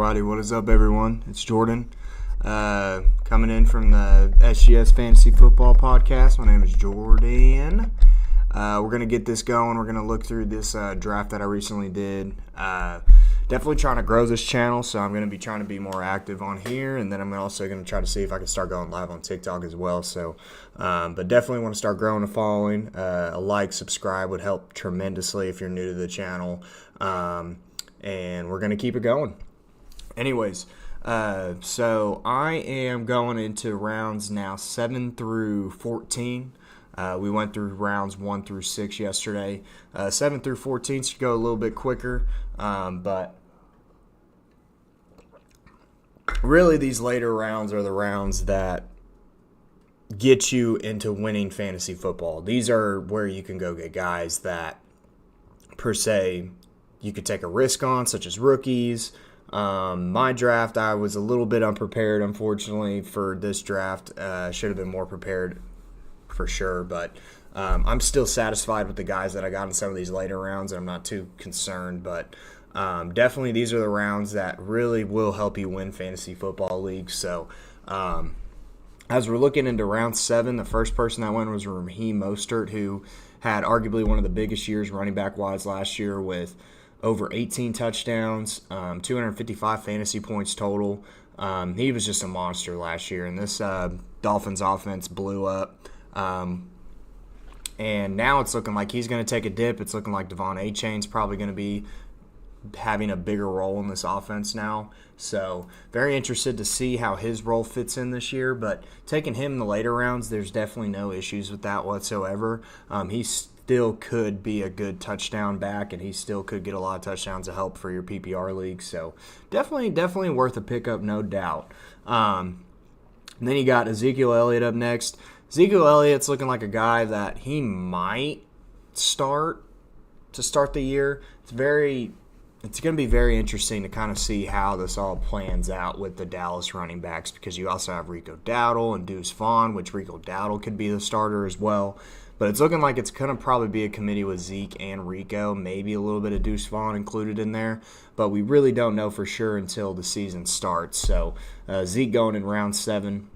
Alrighty, what is up, everyone? It's Jordan, coming in from the SGS Fantasy Football Podcast. My name is Jordan. We're going to get this going. We're going to look through this draft that I recently did. Definitely trying to grow this channel, so I'm going to be trying to be more active on here, and then I'm also going to try to see if I can start going live on TikTok as well. So, but definitely want to start growing a following. A like, subscribe would help tremendously if you're new to the channel, and we're going to keep it going. Anyways, so I am going into rounds now 7 through 14. We went through rounds 1 through 6 yesterday. 7 through 14 should go a little bit quicker, but really these later rounds are the rounds that get you into winning fantasy football. These are where you can go get guys that, per se, you could take a risk on, such as rookies. My draft, I was a little bit unprepared, unfortunately, for this draft. Should have been more prepared for sure, but I'm still satisfied with the guys that I got in some of these later rounds, and I'm not too concerned, but definitely these are the rounds that really will help you win fantasy football leagues. So as we're looking into round 7, the first person that went was Raheem Mostert, who had arguably one of the biggest years running back-wise last year with over 18 touchdowns, 255 fantasy points total. He was just a monster last year, and this Dolphins offense blew up. And now it's looking like he's going to take a dip. It's looking like Devon Achane's probably going to be having a bigger role in this offense now. So very interested to see how his role fits in this year. But taking him in the later rounds, there's definitely no issues with that whatsoever. He still could be a good touchdown back, and he still could get a lot of touchdowns to help for your PPR league. So definitely worth a pickup, no doubt. And then you got Ezekiel Elliott up next. Ezekiel Elliott's looking like a guy that he might start the year. It's going to be very interesting to kind of see how this all plans out with the Dallas running backs, because you also have Rico Dowdle and Deuce Vaughn, which Rico Dowdle could be the starter as well. But it's looking like it's going to probably be a committee with Zeke and Rico, maybe a little bit of Deuce Vaughn included in there. But we really don't know for sure until the season starts. So Zeke going in round 7.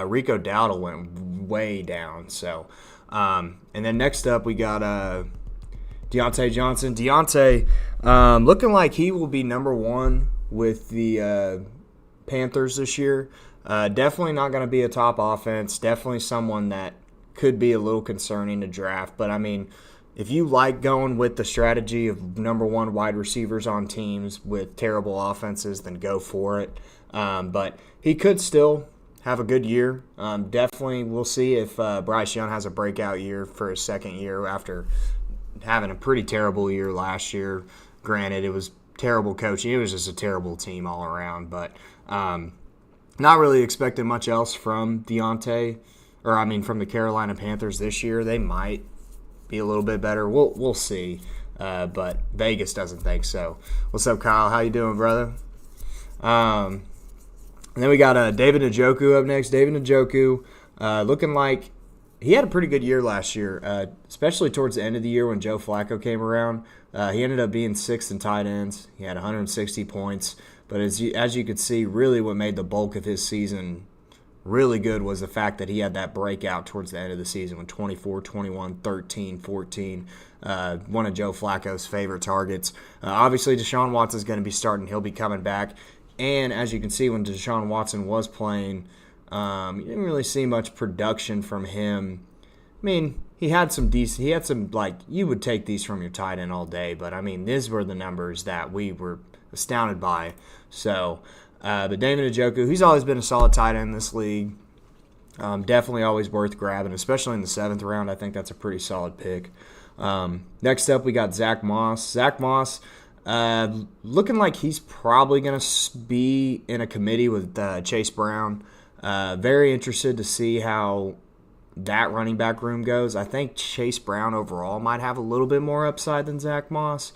Rico Dowdle went way down. So, and then next up we got Deontay Johnson. Deontay looking like he will be number 1 with the Panthers this year. Definitely not going to be a top offense. Definitely someone that could be a little concerning to draft. But, I mean, if you like going with the strategy of number 1 wide receivers on teams with terrible offenses, then go for it. But he could still have a good year. Definitely we'll see if Bryce Young has a breakout year for his second year after having a pretty terrible year last year. Granted, it was terrible coaching. It was just a terrible team all around. But not really expecting much else from Deontay, from the Carolina Panthers this year. They might be a little bit better. We'll see. But Vegas doesn't think so. What's up, Kyle? How you doing, brother? And then we got David Njoku up next. David Njoku looking like he had a pretty good year last year, especially towards the end of the year when Joe Flacco came around. He ended up being 6th in tight ends. He had 160 points. But as you could see, really what made the bulk of his season really good was the fact that he had that breakout towards the end of the season with 24, 21, 13, 14. One of Joe Flacco's favorite targets. Obviously, Deshaun Watson's going to be starting. He'll be coming back. And as you can see, when Deshaun Watson was playing, you didn't really see much production from him. I mean, he had some, you would take these from your tight end all day, but I mean, these were the numbers that we were astounded by. So, but David Njoku, he's always been a solid tight end in this league. Definitely always worth grabbing, especially in the 7th round. I think that's a pretty solid pick. Next up, we got Zach Moss. Zach Moss, looking like he's probably going to be in a committee with Chase Brown. Very interested to see how that running back room goes. I think Chase Brown overall might have a little bit more upside than Zach Moss.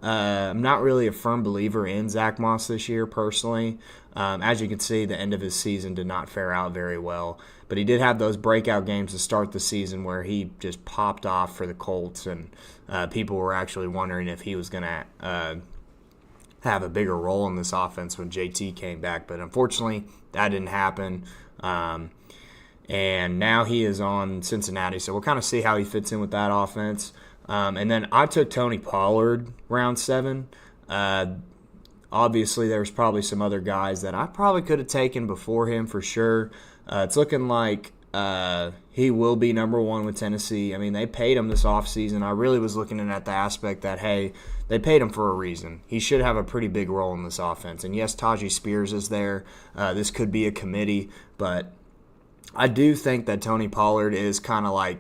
I'm not really a firm believer in Zach Moss this year personally. As you can see, the end of his season did not fare out very well. But he did have those breakout games to start the season where he just popped off for the Colts, and people were actually wondering if he was going to have a bigger role in this offense when JT came back. But unfortunately, that didn't happen. And now he is on Cincinnati, so we'll kind of see how he fits in with that offense. And then I took Tony Pollard round 7. Obviously, there's probably some other guys that I probably could have taken before him for sure. It's looking like he will be number 1 with Tennessee. I mean, they paid him this offseason. I really was looking at the aspect that, hey, they paid him for a reason. He should have a pretty big role in this offense. And yes, Tajee Spears is there. This could be a committee, but I do think that Tony Pollard is kind of like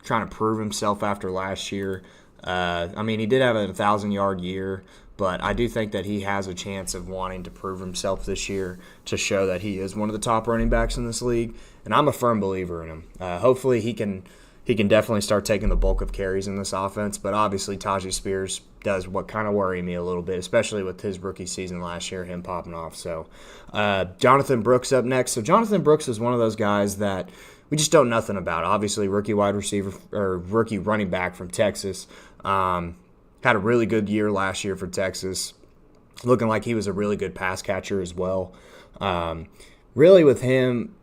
trying to prove himself after last year. I mean, he did have a 1,000-yard year, but I do think that he has a chance of wanting to prove himself this year to show that he is one of the top running backs in this league, and I'm a firm believer in him. Hopefully he can definitely start taking the bulk of carries in this offense, but obviously Tajee Spears does what kind of worry me a little bit, especially with his rookie season last year, him popping off. So Jonathan Brooks up next. So Jonathan Brooks is one of those guys that we just don't know nothing about. Obviously, rookie wide receiver or rookie running back from Texas. Had a really good year last year for Texas. Looking like he was a really good pass catcher as well. Really with him,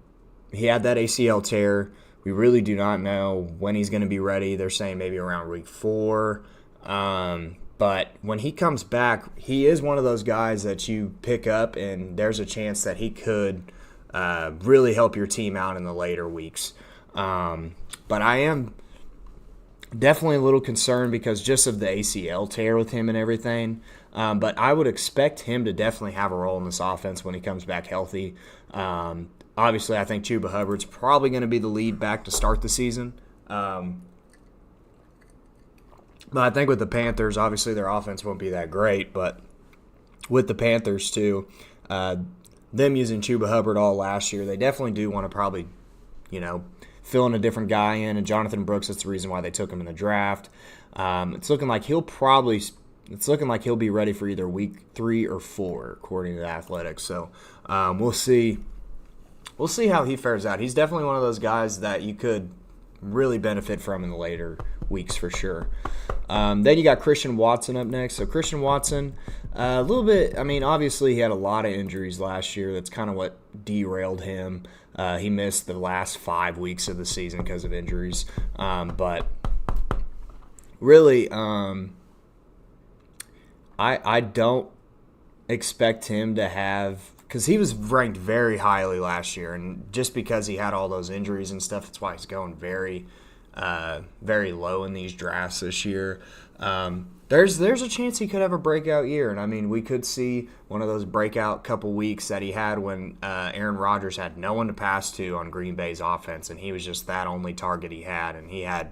he had that ACL tear. We really do not know when he's going to be ready. They're saying maybe around week 4. But when he comes back, he is one of those guys that you pick up, and there's a chance that he could really help your team out in the later weeks. But I am definitely a little concerned because just of the ACL tear with him and everything. But I would expect him to definitely have a role in this offense when he comes back healthy. Obviously, I think Chuba Hubbard's probably going to be the lead back to start the season. But I think with the Panthers, obviously their offense won't be that great. But with the Panthers, too, them using Chuba Hubbard all last year, they definitely do want to probably, filling a different guy in, and Jonathan Brooks, that's the reason why they took him in the draft. It's looking like he'll be ready for either week 3 or 4, according to the Athletics. So we'll see. We'll see how he fares out.'s definitely one of those guys that you could really benefit from in the later weeks for sure. Then you got Christian Watson up next. So Christian Watson, a little bit, obviously he had a lot of injuries last year. That's kind of what derailed him. He missed the last 5 weeks of the season because of injuries. But really, I don't expect him to have, because he was ranked very highly last year, and just because he had all those injuries and stuff, that's why he's going very, very low in these drafts this year. There's a chance he could have a breakout year, and we could see one of those breakout couple weeks that he had when Aaron Rodgers had no one to pass to on Green Bay's offense, and he was just that only target he had, and he had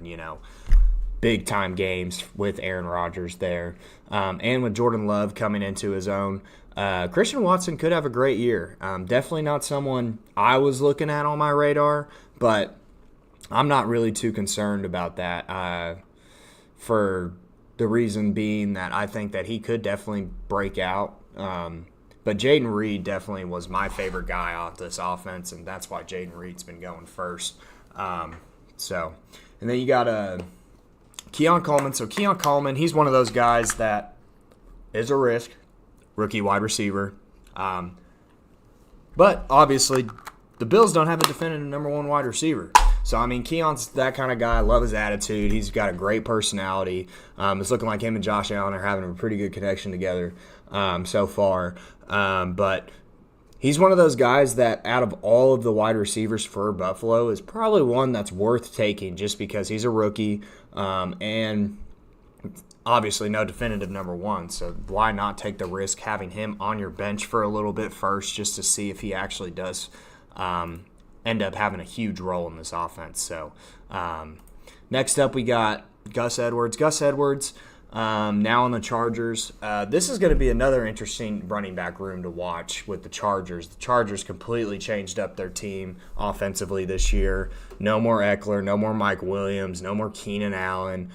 big time games with Aaron Rodgers there, and with Jordan Love coming into his own. Christian Watson could have a great year. Definitely not someone I was looking at on my radar, but I'm not really too concerned about that for the reason being that I think that he could definitely break out. But Jayden Reed definitely was my favorite guy off this offense, and that's why Jayden Reed's been going first. And then you got Keon Coleman. So Keon Coleman, he's one of those guys that is a risk. Rookie wide receiver. But obviously, the Bills don't have a definitive number 1 wide receiver. So, Keon's that kind of guy. I love his attitude. He's got a great personality. It's looking like him and Josh Allen are having a pretty good connection together so far. But he's one of those guys that out of all of the wide receivers for Buffalo is probably one that's worth taking just because he's a rookie and obviously no definitive number 1, so why not take the risk having him on your bench for a little bit first just to see if he actually does end up having a huge role in this offense. So next up we got Gus Edwards. Gus Edwards now on the Chargers. This is going to be another interesting running back room to watch with the Chargers. The Chargers completely changed up their team offensively this year. No more Eckler, no more Mike Williams, no more Keenan Allen.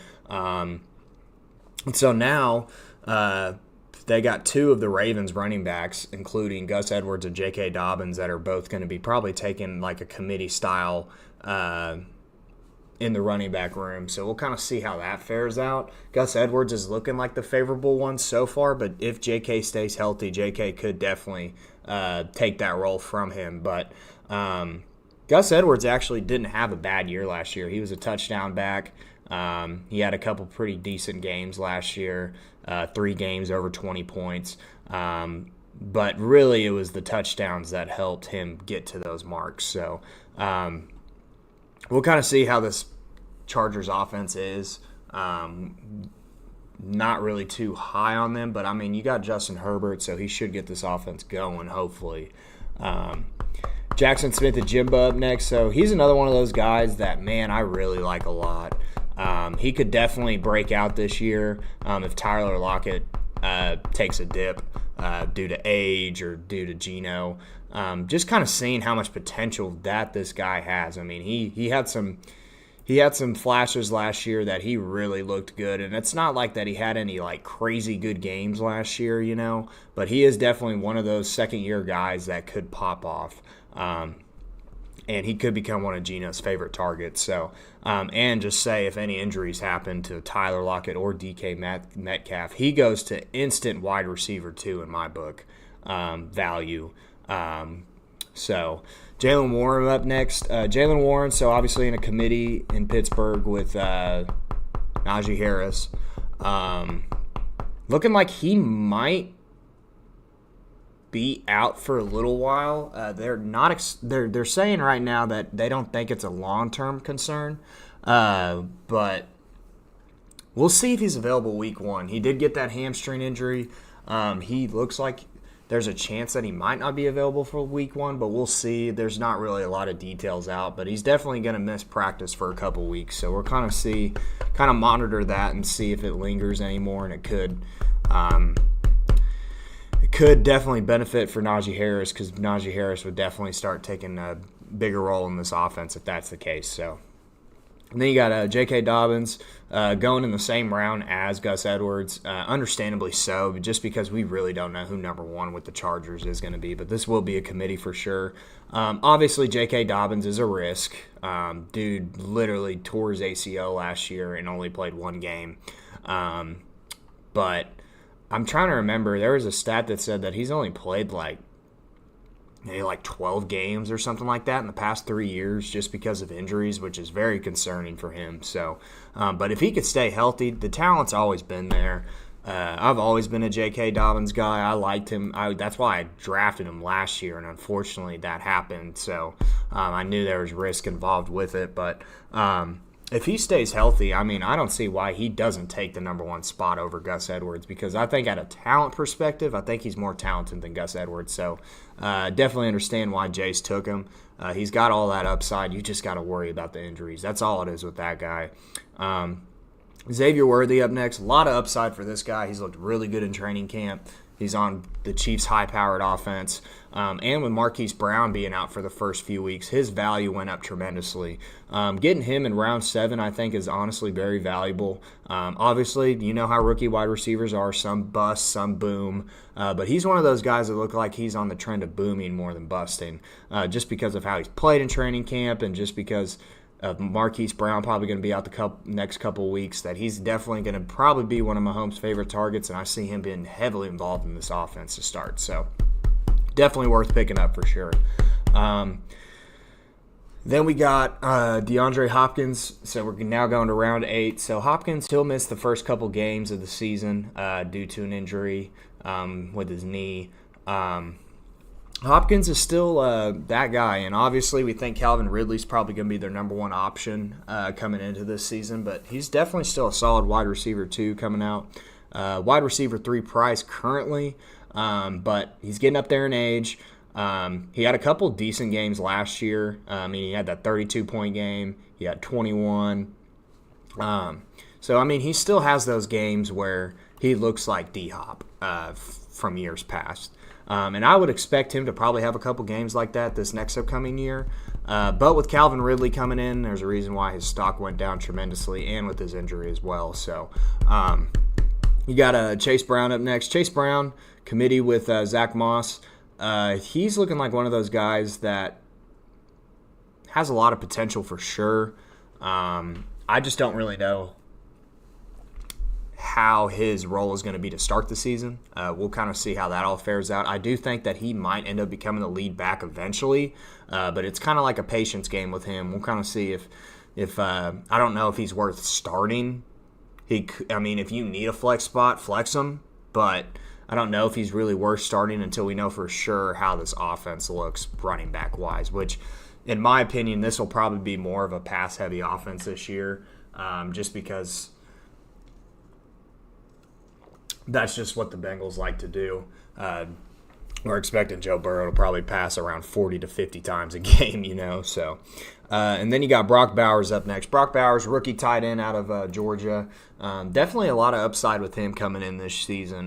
So now they got 2 of the Ravens running backs, including Gus Edwards and J.K. Dobbins, that are both going to be probably taking like a committee-style in the running back room. So we'll kind of see how that fares out. Gus Edwards is looking like the favorable one so far, but if J.K. stays healthy, J.K. could definitely take that role from him. But Gus Edwards actually didn't have a bad year last year. He was a touchdown back. He had a couple pretty decent games last year, 3 games over 20 points. But really it was the touchdowns that helped him get to those marks. So we'll kind of see how this Chargers offense is. Not really too high on them, but I mean, you got Justin Herbert, so he should get this offense going, hopefully. Jackson Smith-Njigba up next. So he's another one of those guys that, man, I really like a lot. He could definitely break out this year if Tyler Lockett takes a dip due to age or due to Geno. Just kind of seeing how much potential that this guy has. I mean, he had some flashes last year that he really looked good, and it's not like that he had any like crazy good games last year, but he is definitely one of those second-year guys that could pop off. And he could become one of Geno's favorite targets. So, and just say if any injuries happen to Tyler Lockett or DK Metcalf, he goes to instant wide receiver 2 in my book value. So Jaylen Warren up next. Jaylen Warren, so obviously in a committee in Pittsburgh with Najee Harris. Looking like he might be out for a little while. They're saying right now that they don't think it's a long-term concern, but we'll see if he's available week 1. He did get that hamstring injury. He looks like there's a chance that he might not be available for week 1, but we'll see. There's not really a lot of details out, but he's definitely going to miss practice for a couple weeks. So we'll kind of monitor that and see if it lingers anymore, and it could. It could definitely benefit for Najee Harris, because Najee Harris would definitely start taking a bigger role in this offense if that's the case. So, and then you got J.K. Dobbins going in the same round as Gus Edwards, understandably so, just because we really don't know who number 1 with the Chargers is going to be. But this will be a committee for sure. Obviously, J.K. Dobbins is a risk. Dude literally tore his ACL last year and only played 1 game. But I'm trying to remember. There was a stat that said that he's only played maybe 12 games or something like that in the past 3 years just because of injuries, which is very concerning for him. So, but if he could stay healthy, the talent's always been there. I've always been a J.K. Dobbins guy. I liked him. That's why I drafted him last year, and unfortunately that happened. So I knew there was risk involved with it, but if he stays healthy, I mean, I don't see why he doesn't take the number 1 spot over Gus Edwards, because I think at a talent perspective, I think he's more talented than Gus Edwards. So definitely understand why Jace took him. He's got all that upside. You just got to worry about the injuries. That's all it is with that guy. Xavier Worthy up next. A lot of upside for this guy. He's looked really good in training camp. He's on the Chiefs' high-powered offense. And with Marquise Brown being out for the first few weeks, his value went up tremendously. Getting him in round 7, I think, is honestly very valuable. Obviously, you know how rookie wide receivers are. Some bust, some boom. But he's one of those guys that look like he's on the trend of booming more than busting, just because of how he's played in training camp and just because of Marquise Brown probably going to be out the next couple weeks, that he's definitely going to probably be one of Mahomes' favorite targets, and I see him being heavily involved in this offense to start. So definitely worth picking up for sure. Then we got DeAndre Hopkins. So we're now going to round 8. So Hopkins, he'll miss the first couple games of the season due to an injury with his knee. Hopkins is still that guy, and obviously we think Calvin Ridley's probably going to be their number 1 option coming into this season, but he's definitely still a solid wide receiver 2 coming out. Wide receiver 3 price currently, but he's getting up there in age. He had a couple decent games last year. He had that 32-point game. He had 21. So, he still has those games where he looks like D-Hop from years past. And I would expect him to probably have a couple games like that this next upcoming year. But with Calvin Ridley coming in, there's a reason why his stock went down tremendously, and with his injury as well. So you got Chase Brown up next. Chase Brown, committee with Zach Moss. He's looking like one of those guys that has a lot of potential for sure. I just don't really know how his role is going to be to start the season. We'll kind of see how that all fares out. I do think that he might end up becoming the lead back eventually, but it's kind of like a patience game with him. We'll kind of see if I don't know if he's worth starting. If you need a flex spot, flex him, but I don't know if he's really worth starting until we know for sure how this offense looks running back wise, which in my opinion, this will probably be more of a pass heavy offense this year, just because that's just what the Bengals like to do. We're expecting Joe Burrow to probably pass around 40 to 50 times a game, So, and then you got Brock Bowers up next. Brock Bowers, rookie tight end out of Georgia. Definitely a lot of upside with him coming in this season.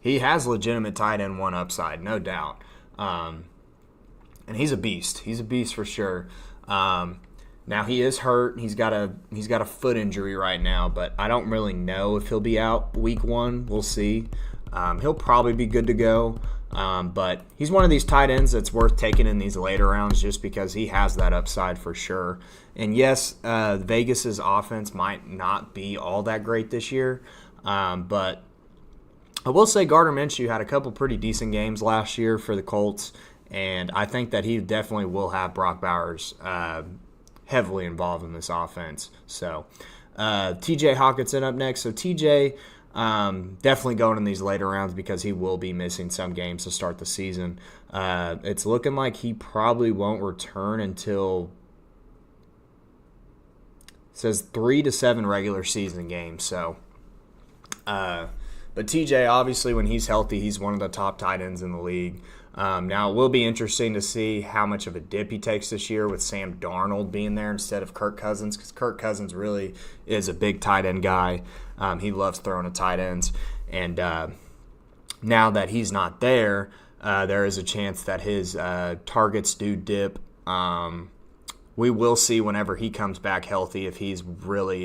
He has legitimate tight end one upside, no doubt. And he's a beast. He's a beast for sure. Now he is hurt. He's got a foot injury right now, but I don't really know if he'll be out week 1. We'll see. He'll probably be good to go. But he's one of these tight ends that's worth taking in these later rounds just because he has that upside for sure. And yes, Vegas's offense might not be all that great this year, but I will say Gardner Minshew had a couple pretty decent games last year for the Colts, and I think that he definitely will have Brock Bowers heavily involved in this offense. So TJ Hawkinson up next. So TJ definitely going in these later rounds because he will be missing some games to start the season. It's looking like he probably won't return until, it says 3 to 7 regular season games. So, but TJ, obviously, when he's healthy, he's one of the top tight ends in the league. Now, it will be interesting to see how much of a dip he takes this year with Sam Darnold being there instead of Kirk Cousins, because Kirk Cousins really is a big tight end guy. He loves throwing to tight ends. And now that he's not there, there is a chance that his targets do dip. We will see whenever he comes back healthy if he's really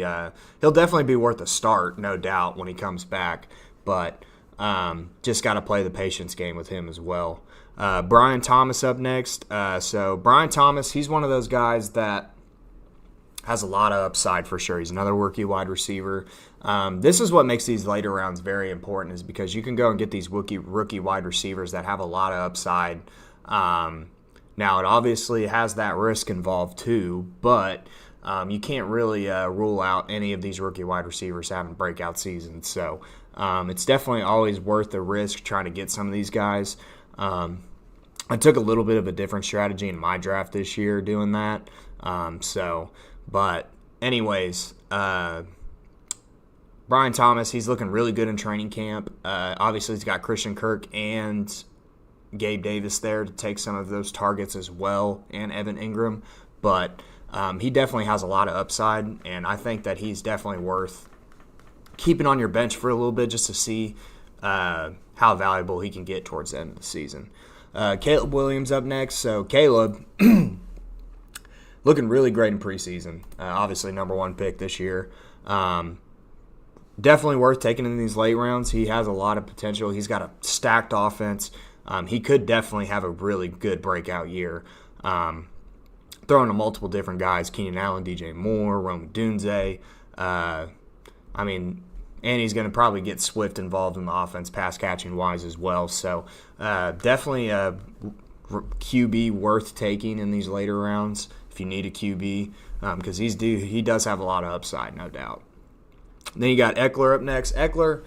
he'll definitely be worth a start, no doubt, when he comes back. But just got to play the patience game with him as well. Brian Thomas up next. So Brian Thomas, he's one of those guys that has a lot of upside for sure. He's another rookie wide receiver. This is what makes these later rounds very important, is because you can go and get these rookie wide receivers that have a lot of upside. Now, it obviously has that risk involved too, but you can't really rule out any of these rookie wide receivers having breakout seasons. So it's definitely always worth the risk trying to get some of these guys. I took a little bit of a different strategy in my draft this year doing that. But anyways, Brian Thomas, he's looking really good in training camp. Obviously, he's got Christian Kirk and Gabe Davis there to take some of those targets as well, and Evan Ingram. But he definitely has a lot of upside, and I think that he's definitely worth keeping on your bench for a little bit just to see how valuable he can get towards the end of the season. Caleb Williams up next. So Caleb, looking really great in preseason. Obviously, number 1 pick this year. Definitely worth taking in these late rounds. He has a lot of potential. He's got a stacked offense. He could definitely have a really good breakout year. Throwing to multiple different guys, Keenan Allen, DJ Moore, Rome Odunze. And he's going to probably get Swift involved in the offense, pass-catching wise as well. So definitely a QB worth taking in these later rounds if you need a QB, because he does have a lot of upside, no doubt. Then you got Eckler up next. Eckler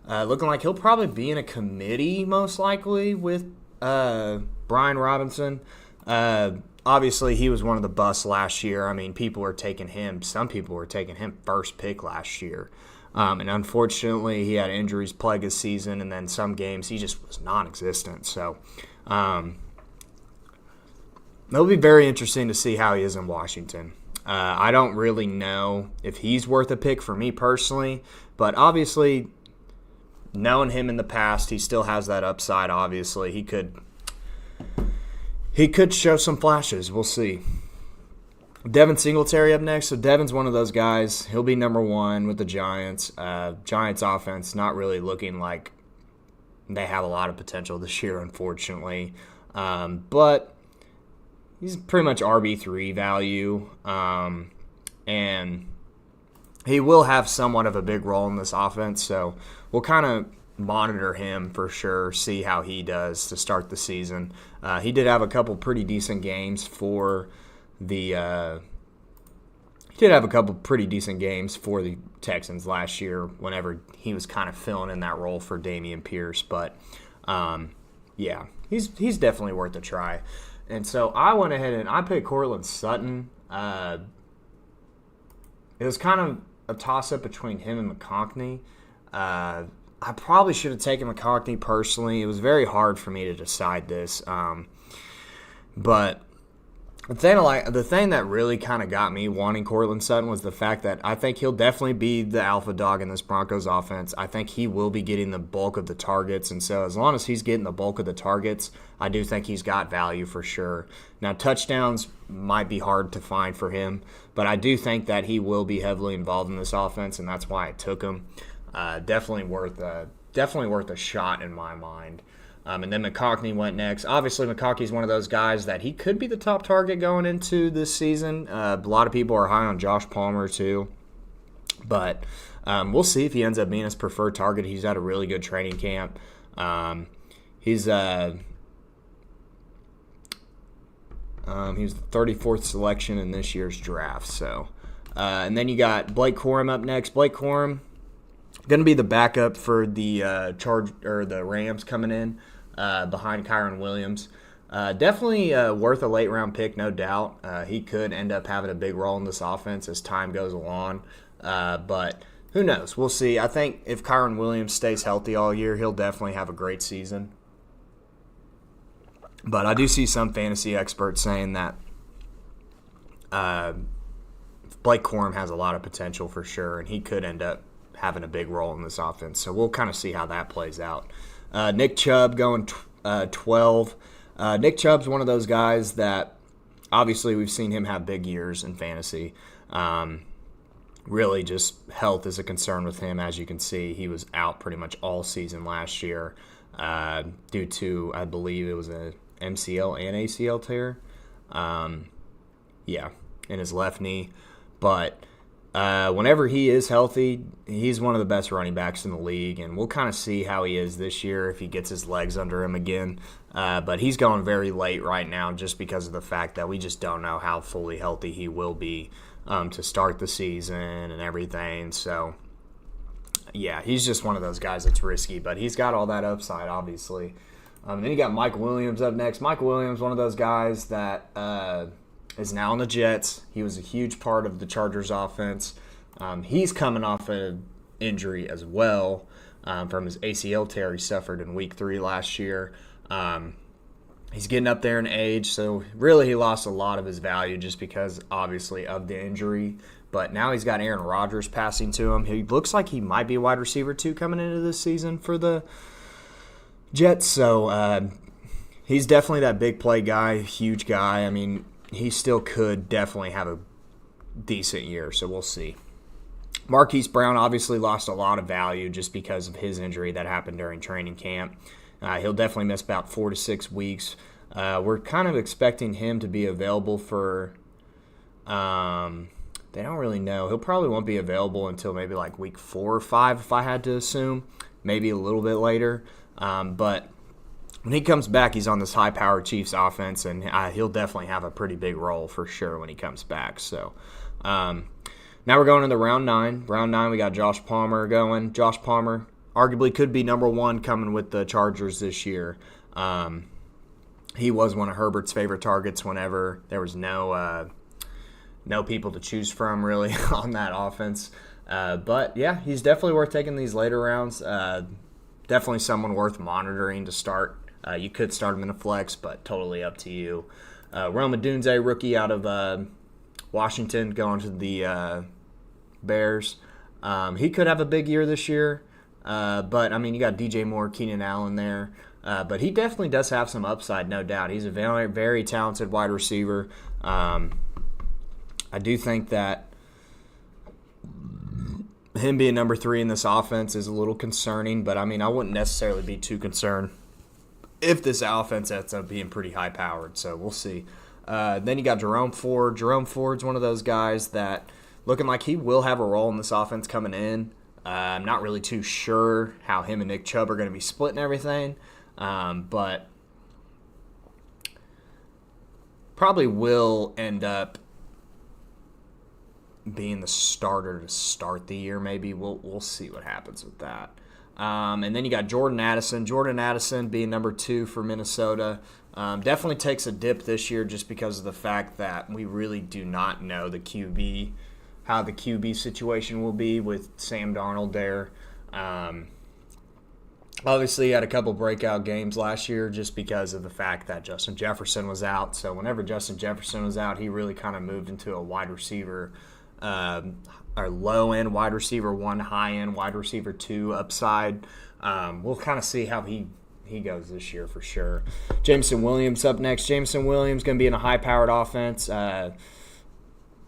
looking like he'll probably be in a committee most likely with Brian Robinson. Obviously, he was one of the busts last year. I mean, some people were taking him first pick last year. And unfortunately, he had injuries plague his season, and then some games he just was non-existent. So it'll be very interesting to see how he is in Washington. I don't really know if he's worth a pick for me personally, but obviously, knowing him in the past, he still has that upside, obviously. He could show some flashes. We'll see. Devin Singletary up next. So Devin's one of those guys. He'll be number 1 with the Giants. Giants offense not really looking like they have a lot of potential this year, unfortunately. But he's pretty much RB3 value. and he will have somewhat of a big role in this offense. So we'll kind of monitor him for sure, see how he does to start the season. He did have a couple pretty decent games for the Texans last year whenever he was kind of filling in that role for Dameon Pierce. But, yeah, he's definitely worth a try. And so I went ahead and I picked Courtland Sutton. It was kind of a toss-up between him and McConkey. I probably should have taken McConkey personally. It was very hard for me to decide this. But the thing that really kind of got me wanting Courtland Sutton was the fact that I think he'll definitely be the alpha dog in this Broncos offense. I think he will be getting the bulk of the targets, and so as long as he's getting the bulk of the targets, I do think he's got value for sure. Now, touchdowns might be hard to find for him, but I do think that he will be heavily involved in this offense, and that's why I took him. Definitely worth a shot in my mind. And then McConkey went next. Obviously, McConkey's one of those guys that he could be the top target going into this season. A lot of people are high on Josh Palmer too. But we'll see if he ends up being his preferred target. He's had a really good training camp. He was the 34th selection in this year's draft. So, and then you got Blake Corum up next. Blake Corum going to be the backup for the the Rams coming in behind Kyren Williams. Definitely worth a late round pick, no doubt. He could end up having a big role in this offense as time goes along. But who knows? We'll see. I think if Kyren Williams stays healthy all year, he'll definitely have a great season. But I do see some fantasy experts saying that Blake Corum has a lot of potential for sure, and he could end up having a big role in this offense. So we'll kind of see how that plays out. Nick Chubb going 12. Nick Chubb's one of those guys that obviously we've seen him have big years in fantasy. Really just health is a concern with him. As you can see, he was out pretty much all season last year due to, I believe it was a MCL and ACL tear. In his left knee. But whenever he is healthy, he's one of the best running backs in the league, and we'll kind of see how he is this year if he gets his legs under him again. But he's going very late right now just because of the fact that we just don't know how fully healthy he will be to start the season and everything. So, yeah, he's just one of those guys that's risky, but he's got all that upside, obviously. Then you got Mike Williams up next. Mike Williams, one of those guys that is now on the Jets. He was a huge part of the Chargers offense. He's coming off an injury as well from his ACL tear he suffered in Week 3 last year. He's getting up there in age, so really he lost a lot of his value just because, obviously, of the injury. But now he's got Aaron Rodgers passing to him. He looks like he might be a wide receiver, too, coming into this season for the Jets. So he's definitely that big play guy, huge guy. I mean, he still could definitely have a decent year, so we'll see. Marquise Brown obviously lost a lot of value just because of his injury that happened during training camp. He'll definitely miss about 4 to 6 weeks. We're kind of expecting him to be available for they don't really know. He'll probably won't be available until maybe like week 4 or 5 if I had to assume, maybe a little bit later. But when he comes back, he's on this high-powered Chiefs offense, and he'll definitely have a pretty big role for sure when he comes back. So now we're going into round 9. Round 9, we got Josh Palmer going. Josh Palmer arguably could be number 1 coming with the Chargers this year. He was one of Herbert's favorite targets whenever there was no people to choose from really on that offense. But, yeah, he's definitely worth taking these later rounds. Definitely someone worth monitoring to start. You could start him in a flex, but totally up to you. Rome Odunze, rookie out of Washington, going to the Bears. He could have a big year this year. But, I mean, you got DJ Moore, Keenan Allen there. But he definitely does have some upside, no doubt. He's a very, very talented wide receiver. I do think that him being number 3 in this offense is a little concerning, but, I mean, I wouldn't necessarily be too concerned if this offense ends up being pretty high-powered, so we'll see. Then you got Jerome Ford. Jerome Ford's one of those guys that looking like he will have a role in this offense coming in. I'm not really too sure how him and Nick Chubb are going to be splitting everything, but probably will end up being the starter to start the year. Maybe we'll see what happens with that. And then you got Jordan Addison. Jordan Addison being number 2 for Minnesota. Definitely takes a dip this year just because of the fact that we really do not know how the QB situation will be with Sam Darnold there. Obviously, he had a couple breakout games last year just because of the fact that Justin Jefferson was out. So whenever Justin Jefferson was out, he really kind of moved into a wide receiver, or low-end wide receiver 1, high-end wide receiver 2 upside. We'll kind of see how he goes this year for sure. Jameson Williams up next. Jameson Williams going to be in a high-powered offense.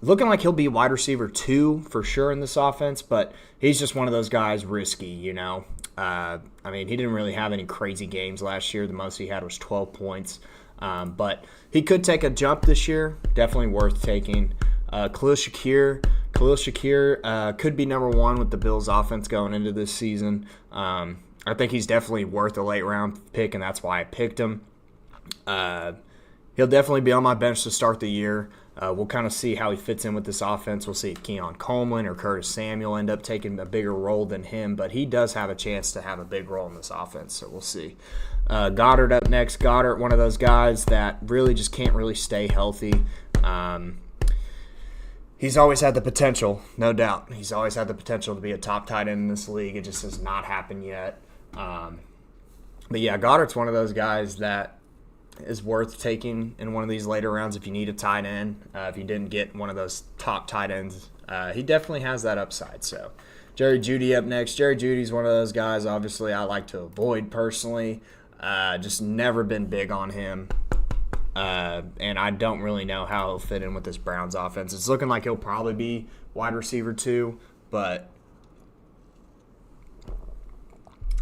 Looking like he'll be wide receiver 2 for sure in this offense, but he's just one of those guys risky, you know. I mean, he didn't really have any crazy games last year. The most he had was 12 points. But he could take a jump this year. Definitely worth taking. Khalil Shakir could be number 1 with the Bills' offense going into this season. I think he's definitely worth a late-round pick, and that's why I picked him. He'll definitely be on my bench to start the year. We'll kind of see how he fits in with this offense. We'll see if Keon Coleman or Curtis Samuel end up taking a bigger role than him, but he does have a chance to have a big role in this offense, so we'll see. Goddard up next. Goddard, one of those guys that really just can't really stay healthy. He's always had the potential, no doubt. He's always had the potential to be a top tight end in this league. It just has not happened yet. But yeah, Goddard's one of those guys that is worth taking in one of these later rounds if you need a tight end. If you didn't get one of those top tight ends, he definitely has that upside. So Jerry Jeudy up next. Jerry Judy's one of those guys, obviously, I like to avoid personally. Just never been big on him. And I don't really know how he'll fit in with this Browns offense. It's looking like he'll probably be wide receiver 2, but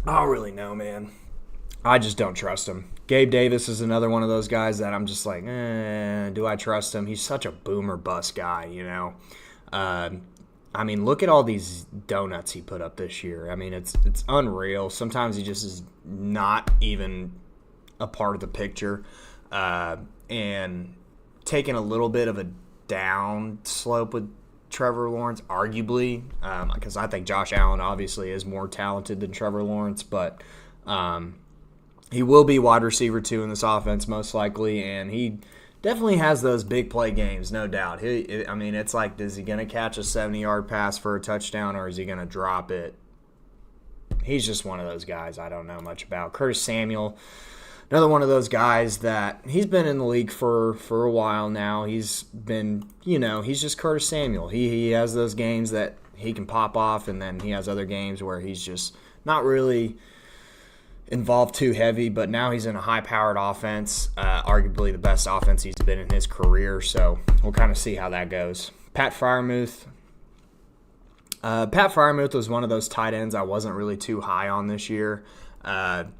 I don't really know, man. I just don't trust him. Gabe Davis is another one of those guys that I'm just like, do I trust him? He's such a boomer bust guy, you know. I mean, look at all these donuts he put up this year. I mean, it's unreal. Sometimes he just is not even a part of the picture. And taking a little bit of a down slope with Trevor Lawrence, arguably, because I think Josh Allen obviously is more talented than Trevor Lawrence, but he will be wide receiver 2 in this offense most likely, and he definitely has those big play games, no doubt. I mean, it's like, is he going to catch a 70-yard pass for a touchdown, or is he going to drop it? He's just one of those guys I don't know much about. Curtis Samuel, another one of those guys that he's been in the league for a while now. He's been, he's just Curtis Samuel. He has those games that he can pop off, and then he has other games where he's just not really involved too heavy, but now he's in a high-powered offense, arguably the best offense he's been in his career, so we'll kind of see how that goes. Pat Freiermuth. Pat Freiermuth was one of those tight ends I wasn't really too high on this year,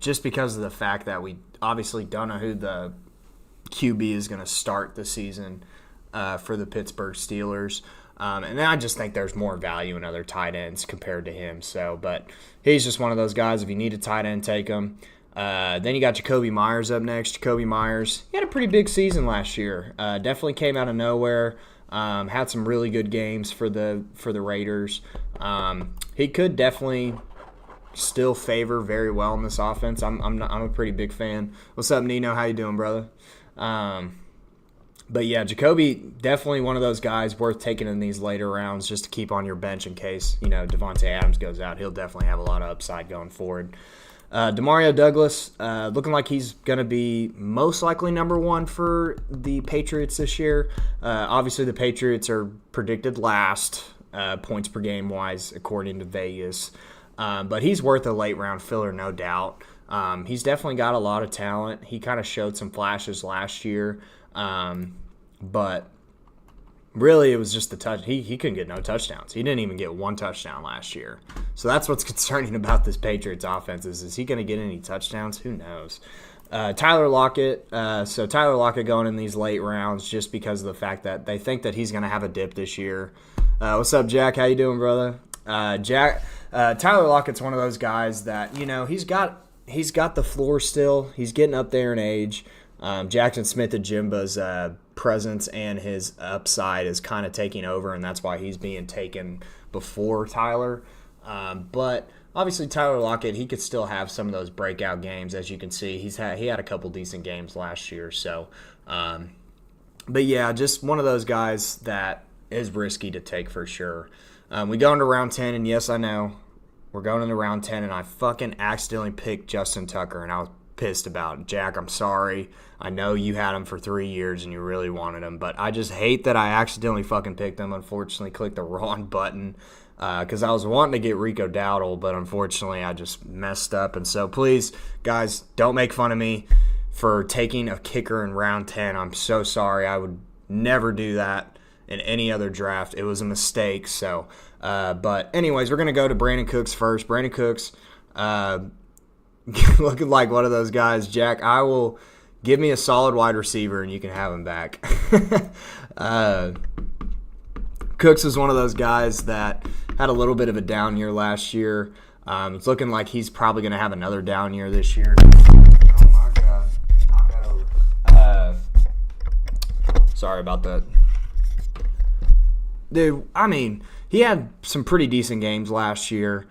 just because of the fact that we obviously don't know who the QB is going to start the season for the Pittsburgh Steelers. And then I just think there's more value in other tight ends compared to him. But he's just one of those guys. If you need a tight end, take him. Then you got Jakobi Meyers up next. Jakobi Meyers, he had a pretty big season last year. Definitely came out of nowhere. Had some really good games for the Raiders. He could definitely still favor very well in this offense. I'm a pretty big fan. What's up, Nino? How you doing, brother? But yeah, Jakobi, definitely one of those guys worth taking in these later rounds just to keep on your bench in case, Devontae Adams goes out. He'll definitely have a lot of upside going forward. Demario Douglas, looking like he's going to be most likely number 1 for the Patriots this year. Obviously, the Patriots are predicted last points per game wise, according to Vegas. But he's worth a late round filler, no doubt. He's definitely got a lot of talent. He kind of showed some flashes last year. But really, it was just the touch. He couldn't get no touchdowns. He didn't even get 1 touchdown last year. So that's what's concerning about this Patriots offense is he going to get any touchdowns? Who knows? Tyler Lockett. So Tyler Lockett going in these late rounds just because of the fact that they think that he's going to have a dip this year. What's up, Jack? How you doing, brother? Jack, Tyler Lockett's one of those guys that he's got the floor still. He's getting up there in age. Jackson Smith-Njigba's presence and his upside is kind of taking over, and that's why he's being taken before Tyler. But obviously, Tyler Lockett, he could still have some of those breakout games. As you can see, he had a couple decent games last year. So, but yeah, just one of those guys that is risky to take for sure. We go into round 10, and yes, I know we're going into round 10, and I fucking accidentally picked Justin Tucker, and I was pissed about it. Jack, I'm sorry. I know you had him for 3 years and you really wanted him, but I just hate that I accidentally fucking picked him. Unfortunately, clicked the wrong button because I was wanting to get Rico Dowdle, but unfortunately I just messed up. And so please, guys, don't make fun of me for taking a kicker in round 10. I'm so sorry. I would never do that in any other draft. It was a mistake. So, but anyways, we're going to go to Brandin Cooks first. Brandin Cooks, looking like one of those guys. Jack, I will give me a solid wide receiver and you can have him back. Cooks is one of those guys that had a little bit of a down year last year. It's looking like he's probably going to have another down year this year. Oh my God. Knock that over. Sorry about that. Dude, I mean, he had some pretty decent games last year.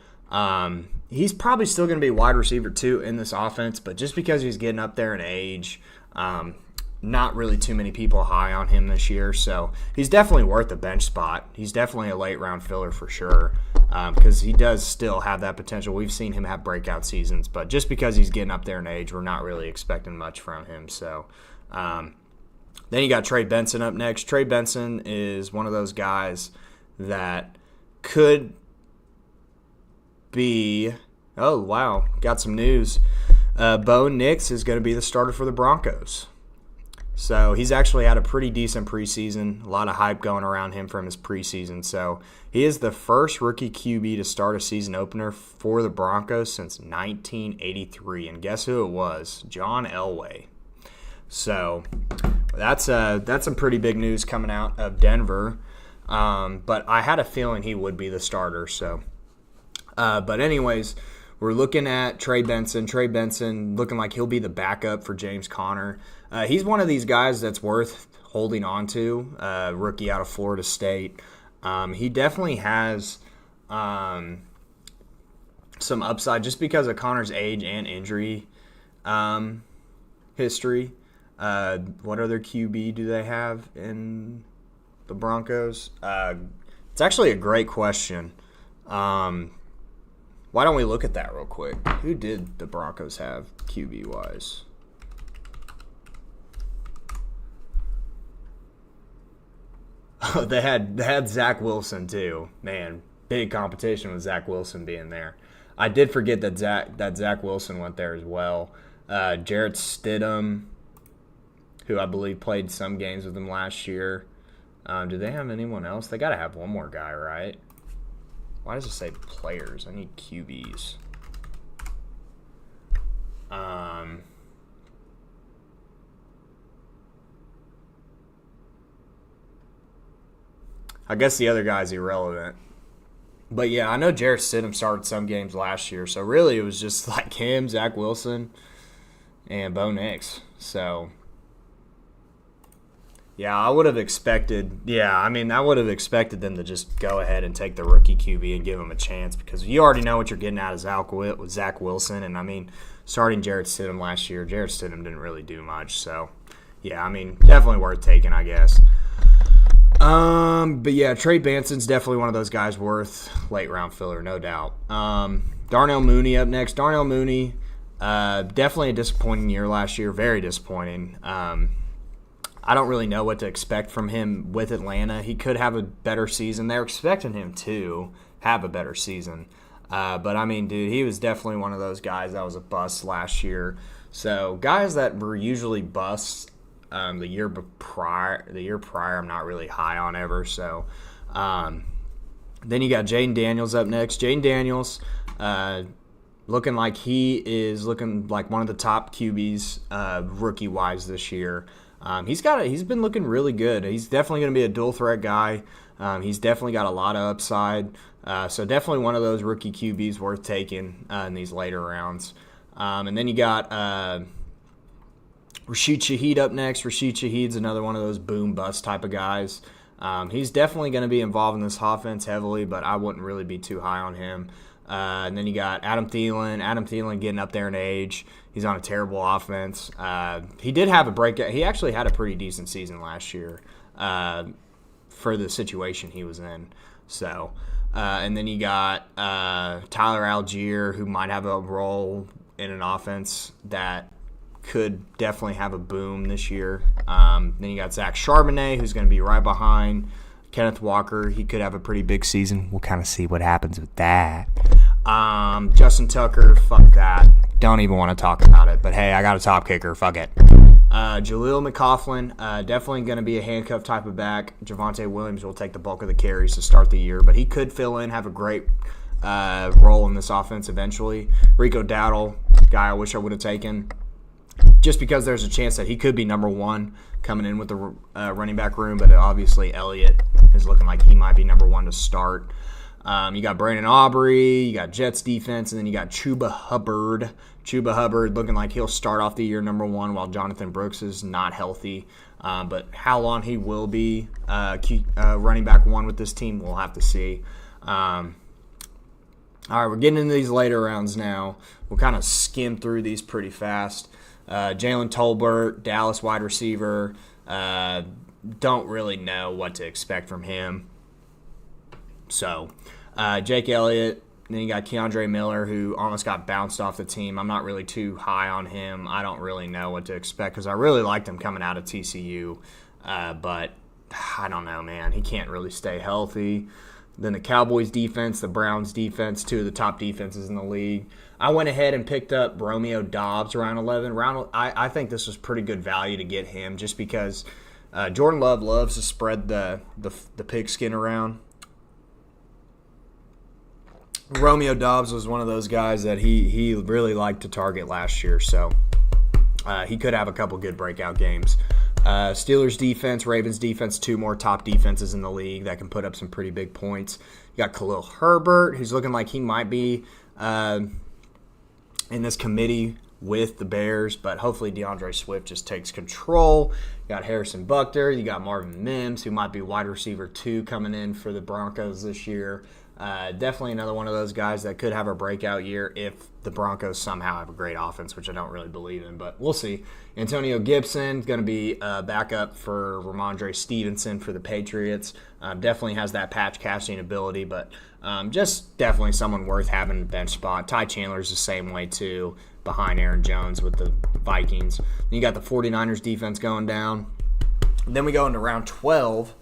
He's probably still going to be wide receiver 2 in this offense, but just because he's getting up there in age, not really too many people high on him this year. So he's definitely worth a bench spot. He's definitely a late-round filler for sure because he does still have that potential. We've seen him have breakout seasons, but just because he's getting up there in age, we're not really expecting much from him. So then you got Trey Benson up next. Trey Benson is one of those guys that could be – oh, wow, got some news. Bo Nix is going to be the starter for the Broncos. So he's actually had a pretty decent preseason, a lot of hype going around him from his preseason. So he is the first rookie QB to start a season opener for the Broncos since 1983. And guess who it was? John Elway. So that's some pretty big news coming out of Denver. But I had a feeling he would be the starter. So, but anyways, we're looking at Trey Benson. Trey Benson looking like he'll be the backup for James Conner. He's one of these guys that's worth holding on to, rookie out of Florida State. He definitely has some upside just because of Conner's age and injury history. What other QB do they have in the Broncos? It's actually a great question. Why don't we look at that real quick? Who did the Broncos have QB-wise? Oh, they had Zach Wilson too. Man, big competition with Zach Wilson being there. I did forget that Zach Wilson went there as well. Jarrett Stidham, who I believe played some games with them last year. Do they have anyone else? They got to have one more guy, right? Why does it say players? I need QBs. I guess the other guy's irrelevant. But yeah, I know Jarrett Stidham started some games last year, so really it was just like him, Zach Wilson, and Bo Nix. So yeah, I would have expected. Yeah, I mean, I would have expected them to just go ahead and take the rookie QB and give him a chance because you already know what you're getting out of Zach Wilson, and I mean, starting Jarrett Stidham last year, Jarrett Stidham didn't really do much. So yeah, I mean, definitely worth taking, I guess. But yeah, Trey Benson's definitely one of those guys worth late round filler, no doubt. Darnell Mooney up next. Darnell Mooney, definitely a disappointing year last year, very disappointing. I don't really know what to expect from him with Atlanta. He could have a better season. They're expecting him to have a better season. But I mean, dude, he was definitely one of those guys that was a bust last year. So guys that were usually busts the year prior, I'm not really high on ever. So then you got Jayden Daniels up next. Jayden Daniels, looking like he is looking like one of the top QBs rookie-wise this year. He's been looking really good. He's definitely going to be a dual threat guy. He's definitely got a lot of upside. So definitely one of those rookie QBs worth taking in these later rounds. And then you got Rashid Shaheed up next. Rashid Shaheed's another one of those boom-bust type of guys. He's definitely going to be involved in this offense heavily, but I wouldn't really be too high on him. And then you got Adam Thielen. Adam Thielen getting up there in age. He's on a terrible offense. He did have a breakout. He actually had a pretty decent season last year for the situation he was in. So, and then you got Tyler Algier, who might have a role in an offense that could definitely have a boom this year. Then you got Zach Charbonnet, who's going to be right behind Kenneth Walker. He could have a pretty big season. We'll kind of see what happens with that. Justin Tucker, fuck that. Don't even want to talk about it. But hey, I got a top kicker. Fuck it. Jaleel McLaughlin, definitely going to be a handcuff type of back. Javonte Williams will take the bulk of the carries to start the year, but he could fill in, have a great role in this offense eventually. Rico Dowdle, guy I wish I would have taken, just because there's a chance that he could be number one coming in with the running back room, but obviously Elliott is looking like he might be number one to start. You got Brandon Aubrey, you got Jets defense, and then you got Chuba Hubbard. Chuba Hubbard looking like he'll start off the year number one while Jonathan Brooks is not healthy. But how long he will be running back one with this team, we'll have to see. All right, we're getting into these later rounds now. We'll kind of skim through these pretty fast. Jalen Tolbert, Dallas wide receiver. Don't really know what to expect from him. So, Jake Elliott, then you got Keandre Miller, who almost got bounced off the team. I'm not really too high on him. I don't really know what to expect because I really liked him coming out of TCU. But I don't know, man. He can't really stay healthy. Then the Cowboys defense, the Browns defense, two of the top defenses in the league. I went ahead and picked up Romeo Doubs around 11. I think this was pretty good value to get him just because Jordan Love loves to spread the pigskin around. Romeo Doubs was one of those guys that he really liked to target last year, so he could have a couple good breakout games. Steelers defense, Ravens defense, two more top defenses in the league that can put up some pretty big points. You got Khalil Herbert, who's looking like he might be in this committee with the Bears, but hopefully DeAndre Swift just takes control. You got Harrison Butker, you got Marvin Mims, who might be wide receiver 2 coming in for the Broncos this year. Definitely another one of those guys that could have a breakout year if the Broncos somehow have a great offense, which I don't really believe in, but we'll see. Antonio Gibson going to be a backup for Ramondre Stevenson for the Patriots. Definitely has that patch casting ability, but just definitely someone worth having a bench spot. Ty Chandler's the same way too, behind Aaron Jones with the Vikings. Then you got the 49ers defense going down. Then we go into round 12.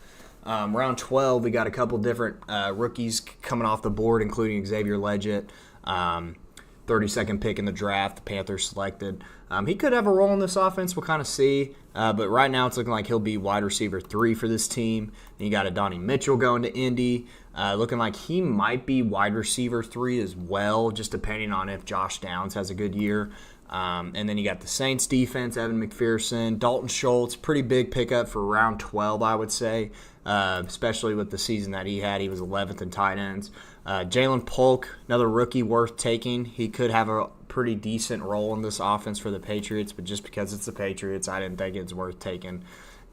Round 12, we got a couple different rookies coming off the board, including Xavier Legette, 32nd pick in the draft. The Panthers selected. He could have a role in this offense. We'll kind of see. But right now it's looking like he'll be wide receiver 3 for this team. Then you got Adonai Mitchell going to Indy. Looking like he might be wide receiver 3 as well, just depending on if Josh Downs has a good year. And then you got the Saints defense, Evan McPherson, Dalton Schultz, pretty big pickup for round 12, I would say, especially with the season that he had. He was 11th in tight ends. Jalen Polk, another rookie worth taking. He could have a pretty decent role in this offense for the Patriots, but just because it's the Patriots, I didn't think it's worth taking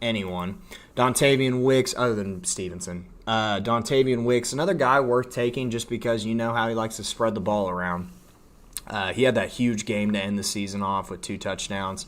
anyone. Dontavian Wicks, other than Stevenson. Dontavian Wicks, another guy worth taking just because you know how he likes to spread the ball around. He had that huge game to end the season off with 2 touchdowns.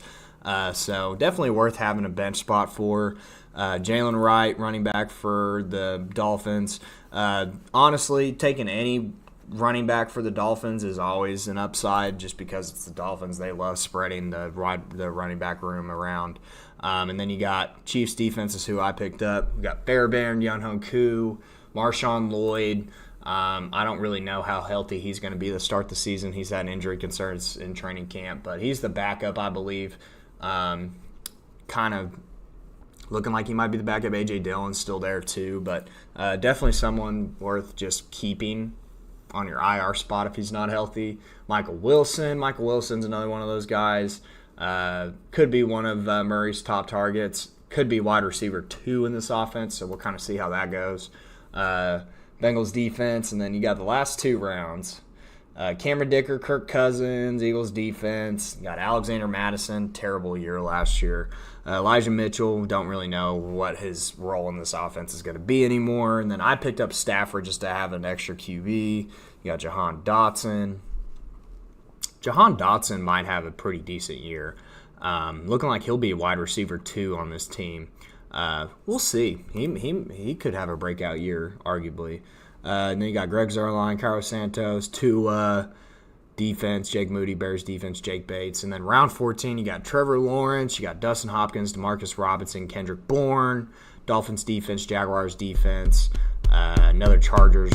So definitely worth having a bench spot for. Jalen Wright, running back for the Dolphins. Honestly, taking any running back for the Dolphins is always an upside just because it's the Dolphins. They love spreading the running back room around. And then you got Chiefs defenses, who I picked up. We got Fairbairn, Younghoe Koo, Marshawn Lloyd. I don't really know how healthy he's going to be to start the season. He's had injury concerns in training camp, but he's the backup, I believe. Kind of looking like he might be the backup. A.J. Dillon's still there too, but definitely someone worth just keeping on your IR spot if he's not healthy. Michael Wilson. Michael Wilson's another one of those guys. Could be one of Murray's top targets. Could be wide receiver 2 in this offense, so we'll kind of see how that goes. Bengals defense, and then you got the last 2 rounds. Cameron Dicker, Kirk Cousins, Eagles defense. You got Alexander Mattison, terrible year last year. Elijah Mitchell, don't really know what his role in this offense is going to be anymore. And then I picked up Stafford just to have an extra QB. You got Jahan Dotson. Jahan Dotson might have a pretty decent year. Looking like he'll be a wide receiver 2 on this team. We'll see. He could have a breakout year, arguably. And then you got Greg Zuerlein, Carlos Santos, Tua, defense, Jake Moody, Bears defense, Jake Bates. And then round 14, you got Trevor Lawrence, you got Dustin Hopkins, Demarcus Robinson, Kendrick Bourne, Dolphins defense, Jaguars defense, another Chargers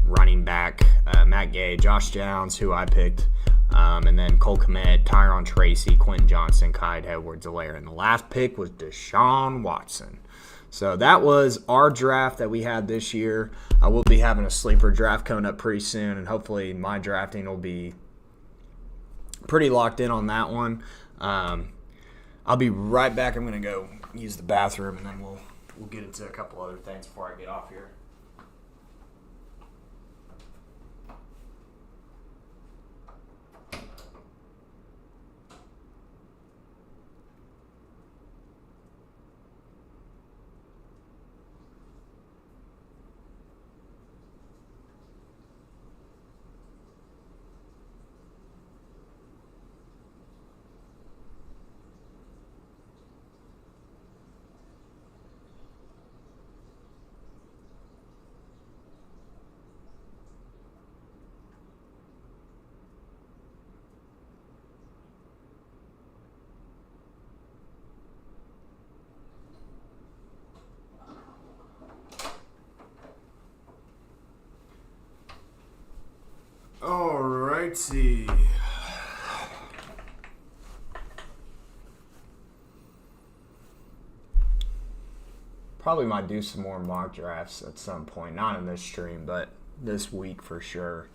running back, Matt Gay, Josh Downs, who I picked, and then Cole Kmet, Tyron Tracy, Quentin Johnson, Clyde Edwards-Helaire. And the last pick was Deshaun Watson. So that was our draft that we had this year. I will be having a sleeper draft coming up pretty soon, and hopefully my drafting will be pretty locked in on that one. I'll be right back. I'm going to go use the bathroom, and then we'll get into a couple other things before I get off here. Alrighty. Probably might do some more mock drafts at some point. Not in this stream, but this week for sure.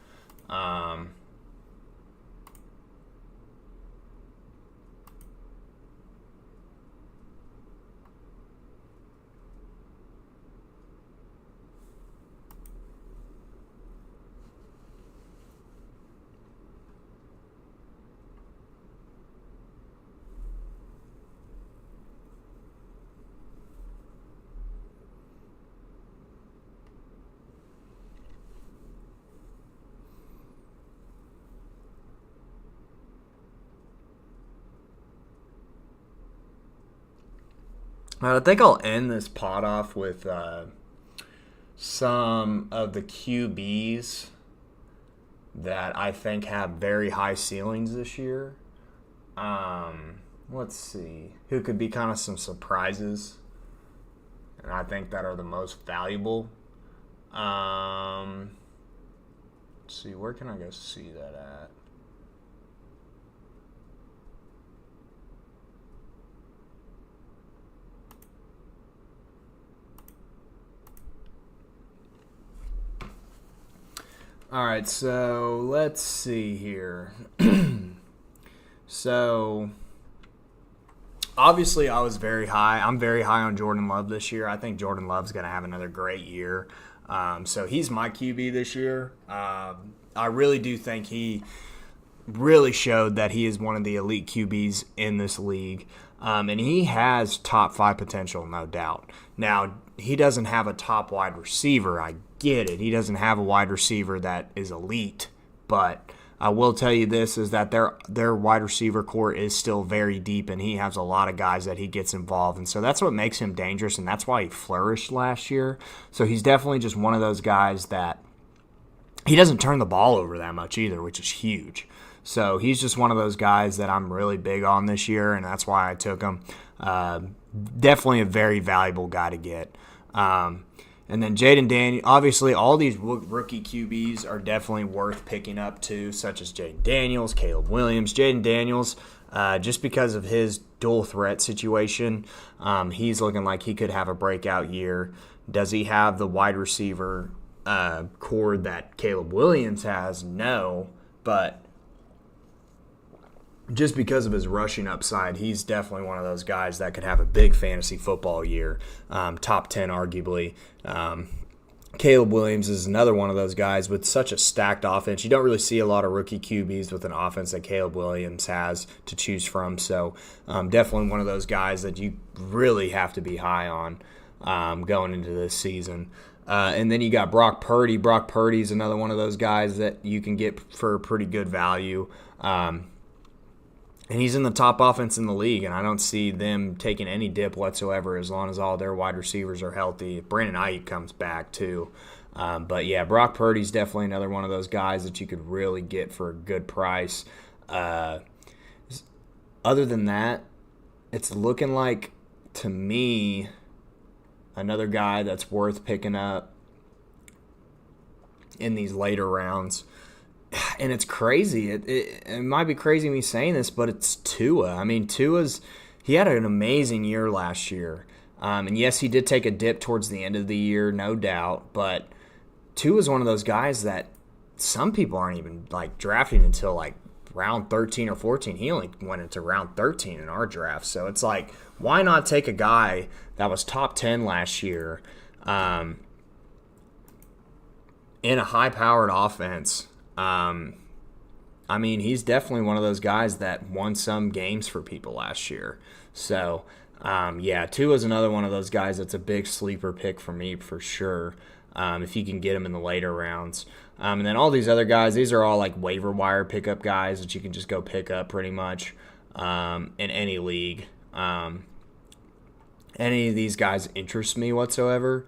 I think I'll end this pod off with some of the QBs that I think have very high ceilings this year. Let's see. Who could be kind of some surprises, and I think that are the most valuable. Let's see. Where can I go see that at? All right, so let's see here. So, obviously, I was very high. I'm very high on Jordan Love this year. I think Jordan Love's going to have another great year. So, he's my QB this year. I really do think he really showed that he is one of the elite QBs in this league. And he has top 5 potential, no doubt. Now, he doesn't have a top wide receiver. I get it. He doesn't have a wide receiver that is elite. But I will tell you this, is that their wide receiver core is still very deep, and he has a lot of guys that he gets involved. And so that's what makes him dangerous, and that's why he flourished last year. So he's definitely just one of those guys that he doesn't turn the ball over that much either, which is huge. So he's just one of those guys that I'm really big on this year, and that's why I took him. Definitely a very valuable guy to get. And then Jaden Daniels, obviously all these rookie QBs are definitely worth picking up too, such as Jaden Daniels, Caleb Williams. Jaden Daniels, just because of his dual threat situation, he's looking like he could have a breakout year. Does he have the wide receiver core that Caleb Williams has? No, but just because of his rushing upside, he's definitely one of those guys that could have a big fantasy football year, top 10 arguably. Caleb Williams is another one of those guys with such a stacked offense. You don't really see a lot of rookie QBs with an offense that Caleb Williams has to choose from. So definitely one of those guys that you really have to be high on going into this season. And then you got Brock Purdy. Brock Purdy is another one of those guys that you can get for pretty good value. And he's in the top offense in the league, and I don't see them taking any dip whatsoever as long as all their wide receivers are healthy. Brandon Ayuk comes back too. But yeah, Brock Purdy's definitely another one of those guys that you could really get for a good price. Other than that, it's looking like, to me, another guy that's worth picking up in these later rounds. And it's crazy. It might be crazy me saying this, but it's Tua. I mean, he had an amazing year last year. And yes, he did take a dip towards the end of the year, no doubt. But Tua's one of those guys that some people aren't even like drafting until like round 13 or 14. He only went into round 13 in our draft. So it's like, why not take a guy that was top 10 last year in a high-powered offense? I mean, he's definitely one of those guys that won some games for people last year. So, yeah, Tua's another one of those guys that's a big sleeper pick for me for sure, if you can get him in the later rounds. And then all these other guys, these are all like waiver wire pickup guys that you can just go pick up pretty much in any league. Any of these guys interest me whatsoever.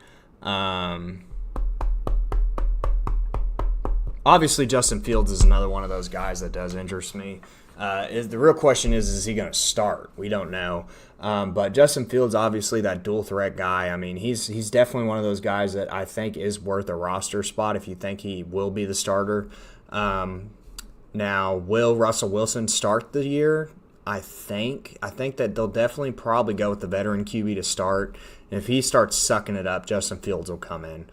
Obviously, Justin Fields is another one of those guys that does interest me. The real question is he going to start? We don't know. But Justin Fields, obviously, that dual threat guy. I mean, he's definitely one of those guys that I think is worth a roster spot if you think he will be the starter. Now, will Russell Wilson start the year? I think that they'll definitely probably go with the veteran QB to start. And if he starts sucking it up, Justin Fields will come in.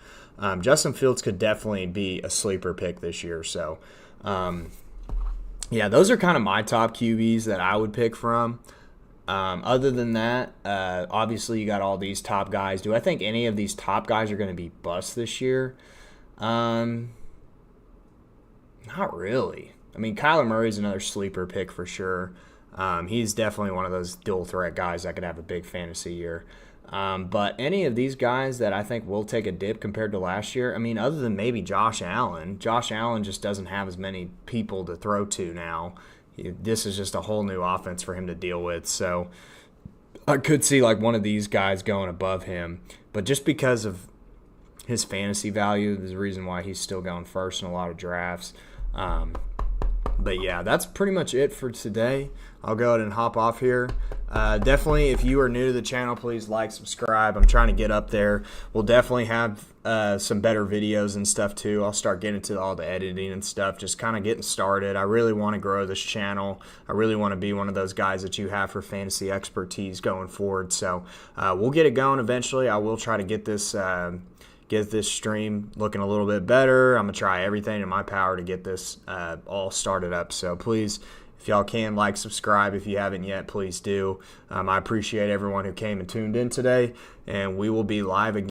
Justin Fields could definitely be a sleeper pick this year. So, yeah, those are kind of my top QBs that I would pick from. Other than that, obviously you got all these top guys. Do I think any of these top guys are going to be bust this year? Not really. I mean, Kyler Murray's another sleeper pick for sure. He's definitely one of those dual threat guys that could have a big fantasy year. But any of these guys that I think will take a dip compared to last year, I mean, other than maybe Josh Allen just doesn't have as many people to throw to now. This is just a whole new offense for him to deal with. So I could see like one of these guys going above him. But just because of his fantasy value, there's a reason why he's still going first in a lot of drafts. But yeah, that's pretty much it for today. I'll go ahead and hop off here. Definitely, if you are new to the channel, please like, subscribe. I'm trying to get up there. We'll definitely have some better videos and stuff too. I'll start getting into all the editing and stuff, just kind of getting started. I really want to grow this channel. I really want to be one of those guys that you have for fantasy expertise going forward. So we'll get it going eventually. I will try to get this stream looking a little bit better. I'm going to try everything in my power to get this all started up. So please, if y'all can, like, subscribe. If you haven't yet, please do. I appreciate everyone who came and tuned in today, and we will be live again.